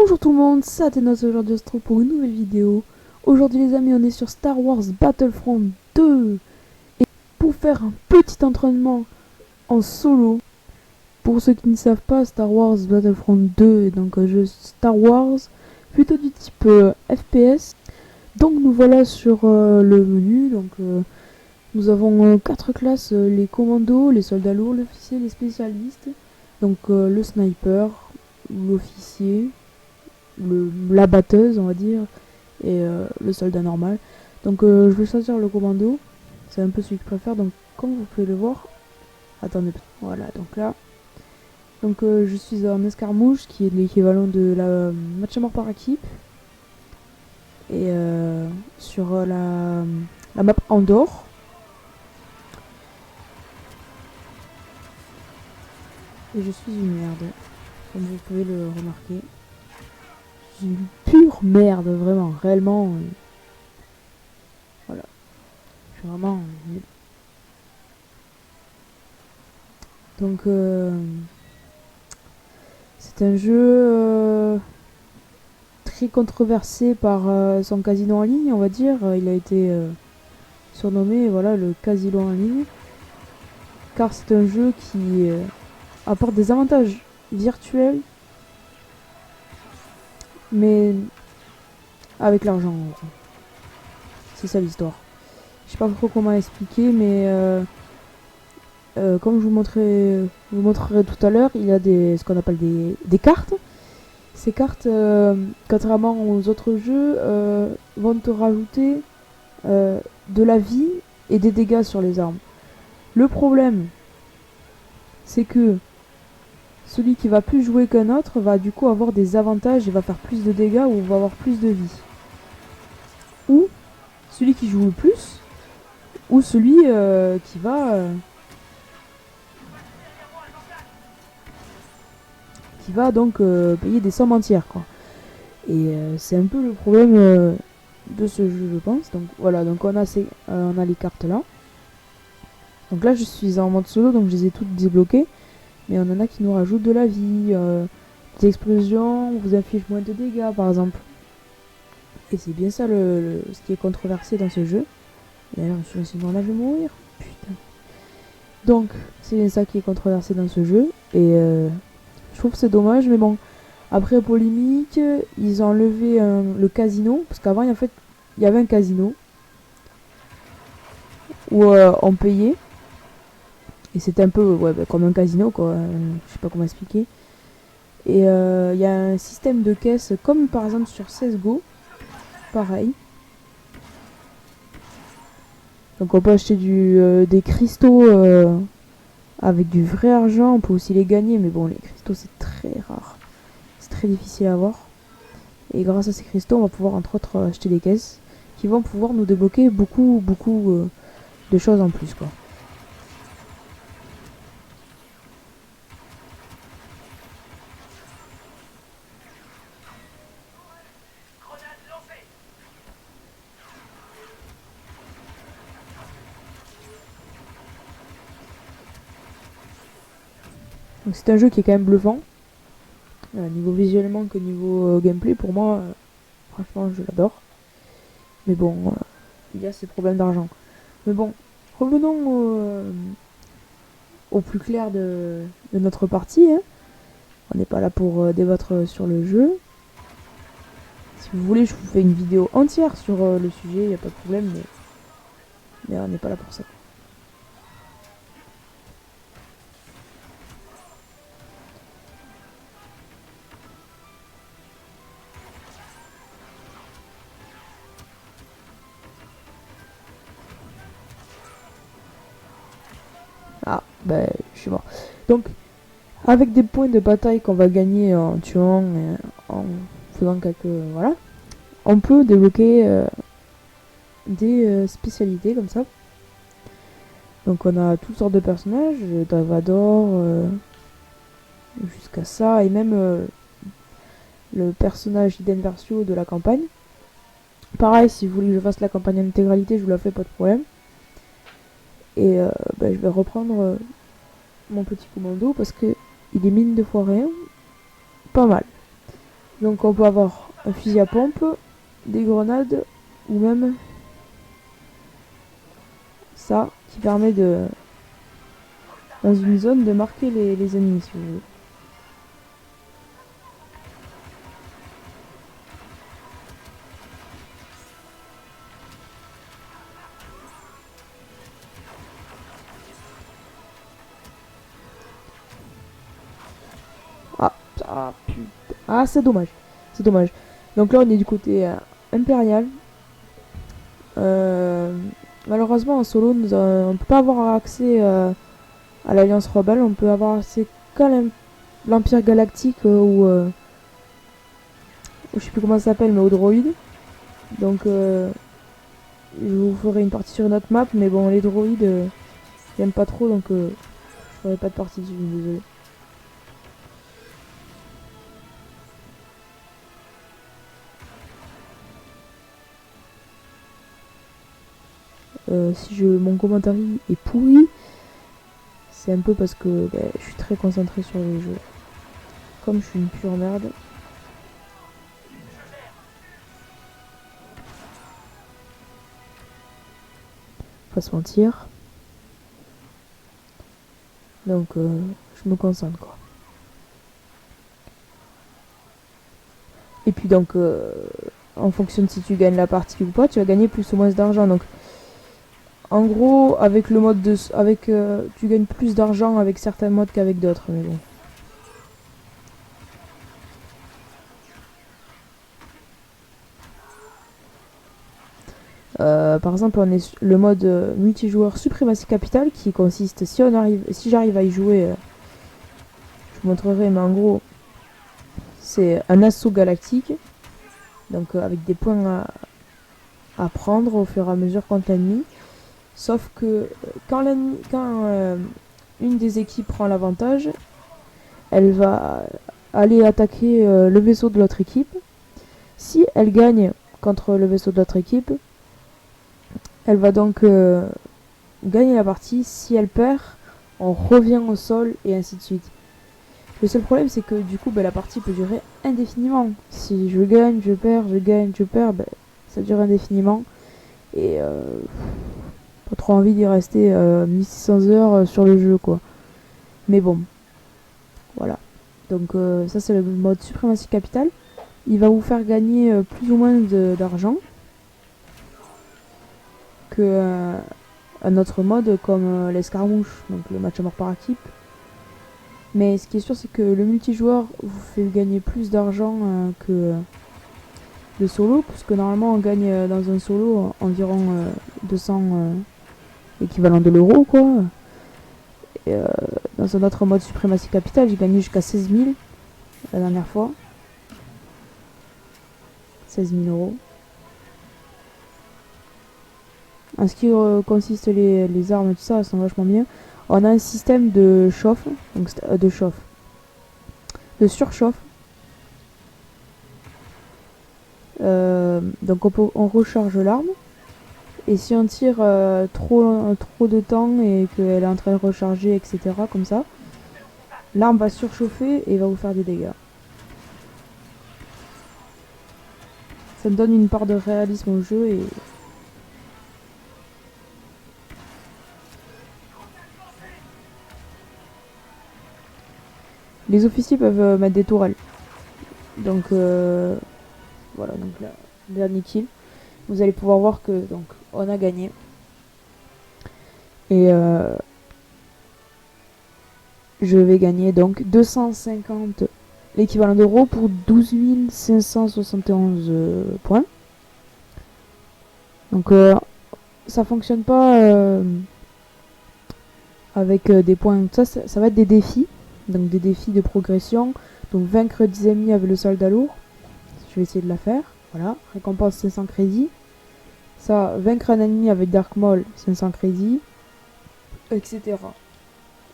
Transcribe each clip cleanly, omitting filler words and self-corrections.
Bonjour tout le monde, c'est Athénos aujourd'hui se trouve pour une nouvelle vidéo. Aujourd'hui les amis, on est sur Star Wars Battlefront 2. Et pour faire un petit entraînement en solo, pour ceux qui ne savent pas, Star Wars Battlefront 2 est donc un jeu Star Wars, plutôt du type FPS. Donc nous voilà sur le menu. Nous avons 4 classes, les commandos, les soldats lourds, l'officier, les spécialistes. Donc le sniper, l'officier, la batteuse on va dire, et le soldat normal. Donc je vais choisir le commando, c'est un peu celui que je préfère. Donc comme vous pouvez le voir, attendez, voilà, donc là, donc je suis en escarmouche qui est l'équivalent de la match à mort par équipe, et sur la map Andorre. Et je suis une merde, comme vous pouvez le remarquer. Je suis une pure merde, vraiment, réellement. Voilà, je suis vraiment nul. Donc c'est un jeu très controversé par son casino en ligne, on va dire. Il a été surnommé, voilà, le casino en ligne, car c'est un jeu qui apporte des avantages virtuels, mais avec l'argent. C'est ça l'histoire. Je sais pas trop comment expliquer, mais comme je vous montrerai tout à l'heure, il y a ce qu'on appelle des cartes. Ces cartes, contrairement aux autres jeux, vont te rajouter de la vie et des dégâts sur les armes. Le problème, c'est que celui qui va plus jouer qu'un autre va du coup avoir des avantages et va faire plus de dégâts ou va avoir plus de vie. Ou celui qui joue le plus, ou celui qui va donc payer des sommes entières, quoi. Et c'est un peu le problème de ce jeu, je pense. Donc voilà, donc on a les cartes là. Donc là je suis en mode solo, donc je les ai toutes débloquées. Mais on en a qui nous rajoutent de la vie, des explosions, on vous affiche moins de dégâts par exemple. Et c'est bien ça ce qui est controversé dans ce jeu. D'ailleurs, sinon là je vais mourir. Putain. Donc c'est bien ça qui est controversé dans ce jeu. Et je trouve que c'est dommage, mais bon. Après polémique, ils ont enlevé le casino. Parce qu'avant en fait, il y avait un casino où on payait. Et c'était un peu comme un casino, quoi. Je sais pas comment expliquer. Et il y a un système de caisse comme par exemple sur CSGO. Pareil. Donc on peut acheter des cristaux avec du vrai argent. On peut aussi les gagner. Mais bon, les cristaux c'est très rare. C'est très difficile à avoir. Et grâce à ces cristaux, on va pouvoir entre autres acheter des caisses qui vont pouvoir nous débloquer beaucoup de choses en plus, quoi. Donc c'est un jeu qui est quand même bluffant, niveau visuellement que niveau gameplay. Pour moi, franchement, je l'adore. Mais bon, il y a ces problèmes d'argent. Mais bon, revenons au plus clair de notre partie, hein. On n'est pas là pour débattre sur le jeu. Si vous voulez, je vous fais une vidéo entière sur le sujet, il n'y a pas de problème, mais on n'est pas là pour ça. Ah, ben, je suis mort. Donc, avec des points de bataille qu'on va gagner en tuant, en faisant quelques... Voilà, on peut débloquer des spécialités comme ça. Donc on a toutes sortes de personnages, Davador, jusqu'à ça, et même le personnage Iden Versio de la campagne. Pareil, si vous voulez que je fasse la campagne en intégralité, je vous la fais, pas de problème. Et je vais reprendre mon petit commando parce que il est mine de fois rien, pas mal. Donc on peut avoir un fusil à pompe, des grenades, ou même ça, qui permet de, dans une zone, de marquer les ennemis, si vous voulez. Putain. Ah, c'est dommage. C'est dommage. Donc là, on est du côté impérial. Euh, Malheureusement, en solo, on peut pas avoir accès à l'Alliance Rebelle. On peut avoir accès qu'à l'Empire Galactique je sais plus comment ça s'appelle, mais aux droïdes. Donc, je vous ferai une partie sur une autre map. Mais bon, les droïdes, j'aime pas trop. Donc, je ferai pas de partie dessus. Désolé. Si mon commentaire est pourri, c'est un peu parce que je suis très concentré sur le jeu. Comme je suis une pure merde. Faut pas se mentir. Donc je me concentre quoi. Et puis donc en fonction de si tu gagnes la partie ou pas, tu vas gagner plus ou moins d'argent. Donc en gros avec le mode tu gagnes plus d'argent avec certains modes qu'avec d'autres, mais bon. Par exemple, on est le mode multijoueur suprématie capitale qui consiste, si j'arrive à y jouer, je vous montrerai, mais en gros, c'est un assaut galactique, donc avec des points à prendre au fur et à mesure contre l'ennemi. Sauf que quand une des équipes prend l'avantage, elle va aller attaquer le vaisseau de l'autre équipe. Si elle gagne contre le vaisseau de l'autre équipe, elle va donc gagner la partie. Si elle perd, on revient au sol et ainsi de suite. Le seul problème, c'est que du coup, la partie peut durer indéfiniment. Si je gagne, je perds, je gagne, je perds, ça dure indéfiniment. Et pas trop envie d'y rester 1600 heures sur le jeu, quoi. Mais bon, voilà. Donc ça, c'est le mode suprématie capitale. Il va vous faire gagner plus ou moins d'argent que un autre mode comme l'escarmouche, donc le match à mort par équipe. Mais ce qui est sûr, c'est que le multijoueur vous fait gagner plus d'argent que le solo, puisque normalement on gagne dans un solo environ 200 équivalent de l'euro, quoi. Et, dans un autre mode suprématie capitale, j'ai gagné jusqu'à 16 000 la dernière fois. 16 000 euros. En ce qui consiste les armes et tout ça, elles sont vachement bien. On a un système de chauffe, donc de surchauffe. Donc on recharge l'arme. Et si on tire trop de temps et qu'elle est en train de recharger, etc., comme ça, l'arme va surchauffer et va vous faire des dégâts. Ça me donne une part de réalisme au jeu et... Les officiers peuvent mettre des tourelles. Donc voilà, donc là, dernier kill. Vous allez pouvoir voir que donc on a gagné. Et je vais gagner donc 250, l'équivalent d'euros pour 12 571 points. Donc ça fonctionne pas avec des points. Ça va être des défis. Donc des défis de progression. Donc vaincre 10 ennemis avec le soldat lourd. Je vais essayer de la faire. Voilà. Récompense 500 crédits. Ça, vaincre un ennemi avec Dark Maul, 500 crédits. Etc.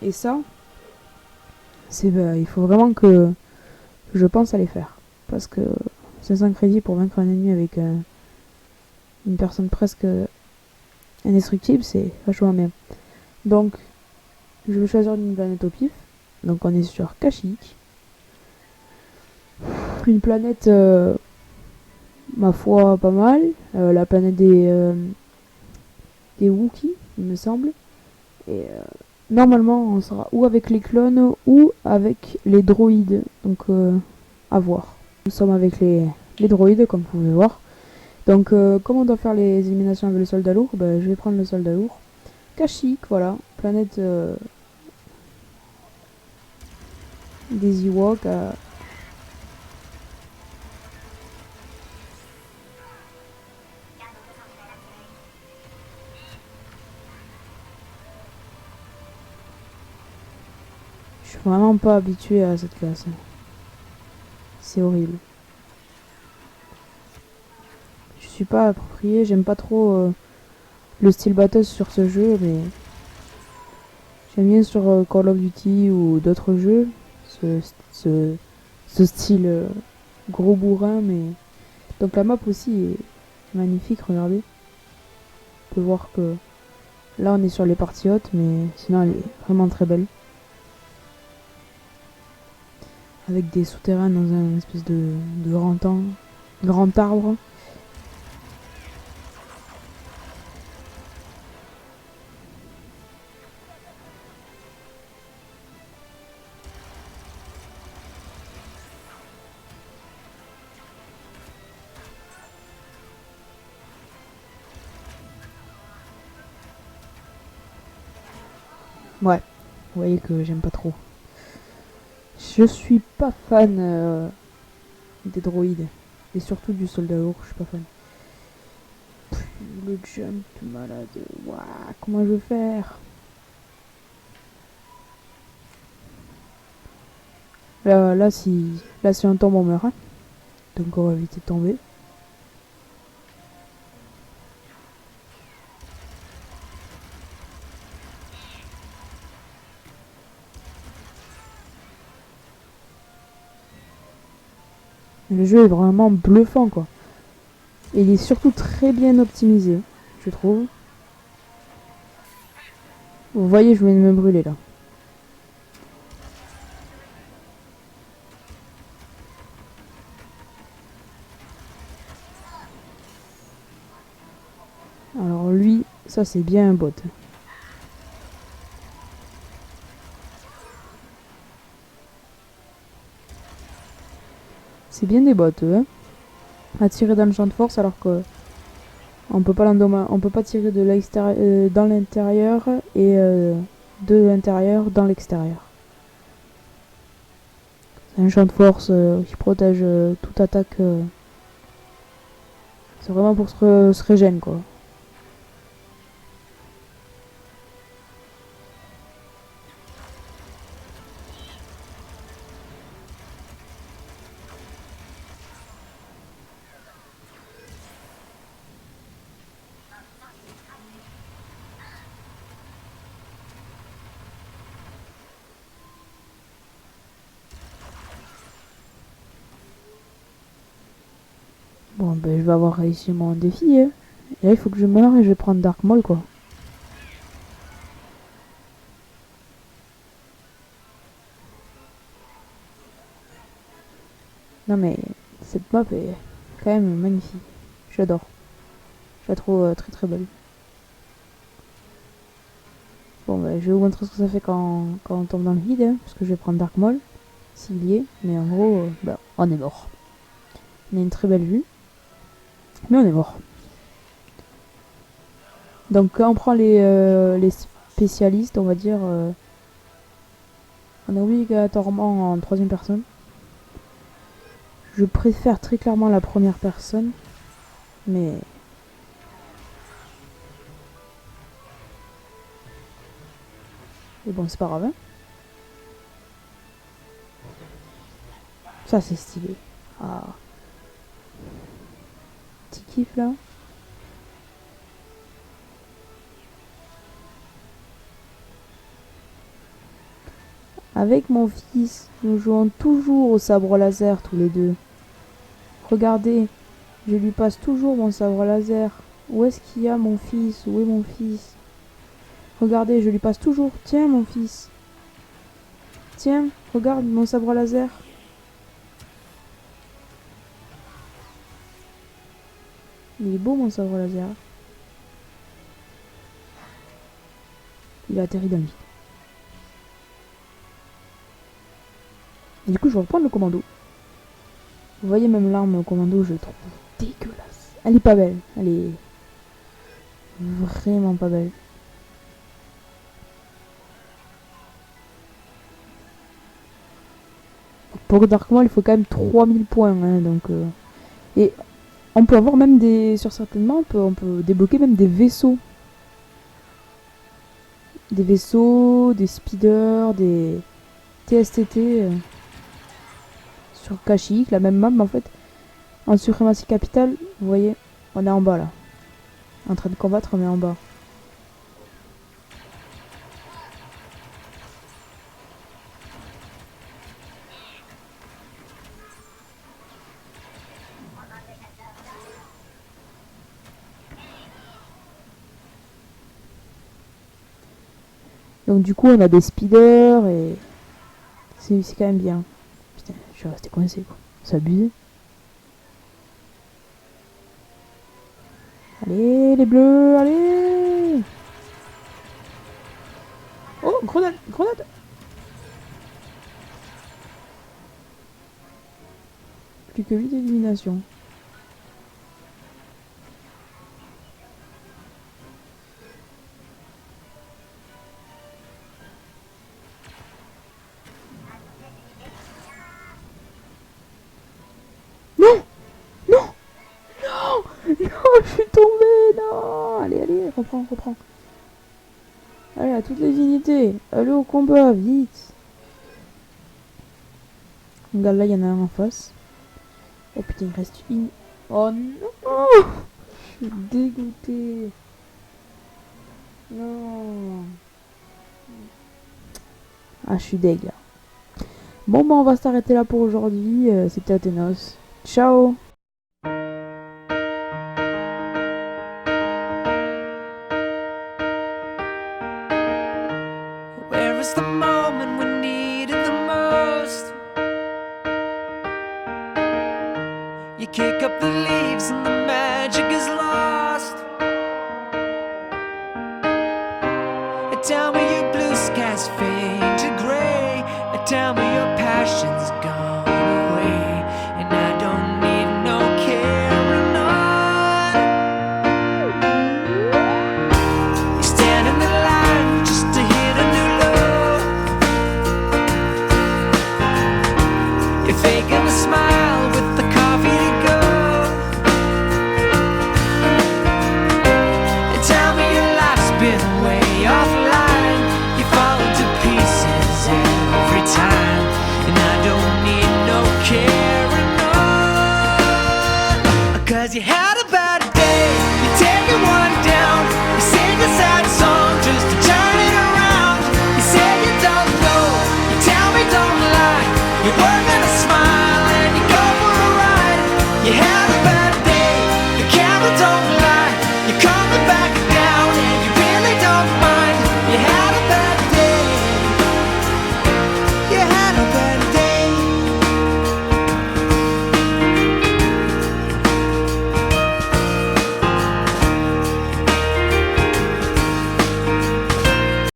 Et ça, il faut vraiment que je pense à les faire. Parce que 500 crédits pour vaincre un ennemi avec une personne presque indestructible, c'est vachement bien. Donc, je vais choisir une planète au pif. Donc on est sur Kashyyyk. être une planète, ma foi, pas mal. La planète des Wookiees, il me semble. Et normalement, on sera ou avec les clones ou avec les droïdes. Donc, à voir. Nous sommes avec les droïdes, comme vous pouvez voir. Donc, comment on doit faire les éliminations avec le soldat lourd? Ben, je vais prendre le soldat lourd. Kashyyyk, voilà. Planète des Ewoks. Je suis vraiment pas habitué à cette classe. C'est horrible. Je suis pas approprié, j'aime pas trop le style battle sur ce jeu, mais j'aime bien sur Call of Duty ou d'autres jeux ce, ce, ce style gros bourrin, mais donc la map aussi est magnifique, regardez. On peut voir que là on est sur les parties hautes, mais sinon elle est vraiment très belle. Avec des souterrains dans un espèce de grand arbre. Ouais, vous voyez que j'aime pas trop. Je suis pas fan des droïdes. Et surtout du soldat lourd, je suis pas fan. Le jump malade. Waouh, comment je vais faire? Là, si on tombe, on meurt. Hein. Donc on va éviter de tomber. Le jeu est vraiment bluffant, quoi. Et il est surtout très bien optimisé, je trouve. Vous voyez, je viens de me brûler là. Alors lui, ça c'est bien un bot. C'est bien des bots, eux, hein. À tirer dans le champ de force alors que on peut pas tirer de l'extérieur dans l'intérieur et de l'intérieur dans l'extérieur. C'est un champ de force qui protège toute attaque. C'est vraiment pour se régène, quoi. Bon, ben je vais avoir réussi mon défi. Hein. Et là, il faut que je meure et je vais prendre Dark Maul, quoi. Non mais cette map est quand même magnifique. J'adore. Je la trouve très très belle. Bon bah je vais vous montrer ce que ça fait quand on tombe dans le vide, hein, parce que je vais prendre Dark Maul, s'il y est, mais en gros, bah, on est mort. On a une très belle vue, mais on est mort. Donc quand on prend les spécialistes, on va dire, on est obligatoirement en troisième personne. Je préfère très clairement la première personne, mais bon, c'est pas grave. Hein. Ça, c'est stylé. Ah. Petit kiff, là. Avec mon fils, nous jouons toujours au sabre laser tous les deux. Regardez, je lui passe toujours mon sabre laser. Où est-ce qu'il y a mon fils? Où est mon fils? Regardez, je lui passe toujours. Tiens, mon fils. Tiens, regarde mon sabre laser. Il est beau mon sabre laser. Il a atterri dans le vide. Du coup, je vais reprendre le commando. Vous voyez, même l'arme au commando, je la trouve dégueulasse. Elle est pas belle. Elle est vraiment pas belle. Pour Dark Maul, il faut quand même 3000 points. Hein, donc, et on peut avoir même des... Sur certaines maps, on peut débloquer même des vaisseaux. Des vaisseaux, des speeders, des TSTT. Sur Kashyyyk, la même map, mais en fait, en suprématie capitale, vous voyez, on est en bas là. En train de combattre, on est en bas. Donc du coup, on a des speeders et c'est quand même bien. Putain, je suis resté coincé quoi. C'est abusé. Allez, les bleus, allez! Oh, grenade, grenade! Plus que 8 éliminations. Non! Non! Non! Non, je suis tombé! Non! Allez, allez, reprends, reprends. Allez, à toutes les unités. Allez au combat, vite! Regarde, là, il y en a un en face. Oh putain, il reste une. Oh non! Je suis dégoûté. Non. Ah, je suis deg. Bon, bah, on va s'arrêter là pour aujourd'hui. C'était Athénos. Ciao! Where is the moment we need it the most? You kick up the leaves and the magic is lost. Tell me your blue skies fade to gray. Tell me your passion's gone away. And I don't need no carrying on. You stand in the line just to hit a new low. You're faking a smile with the coffee to go. And tell me your life's been way offline. You fall into pieces every time. And I don't need no carrying on. Cause you had a bad day. You take it one down. You sing a sad song just to turn it around. You say you don't know. You tell me don't lie. You work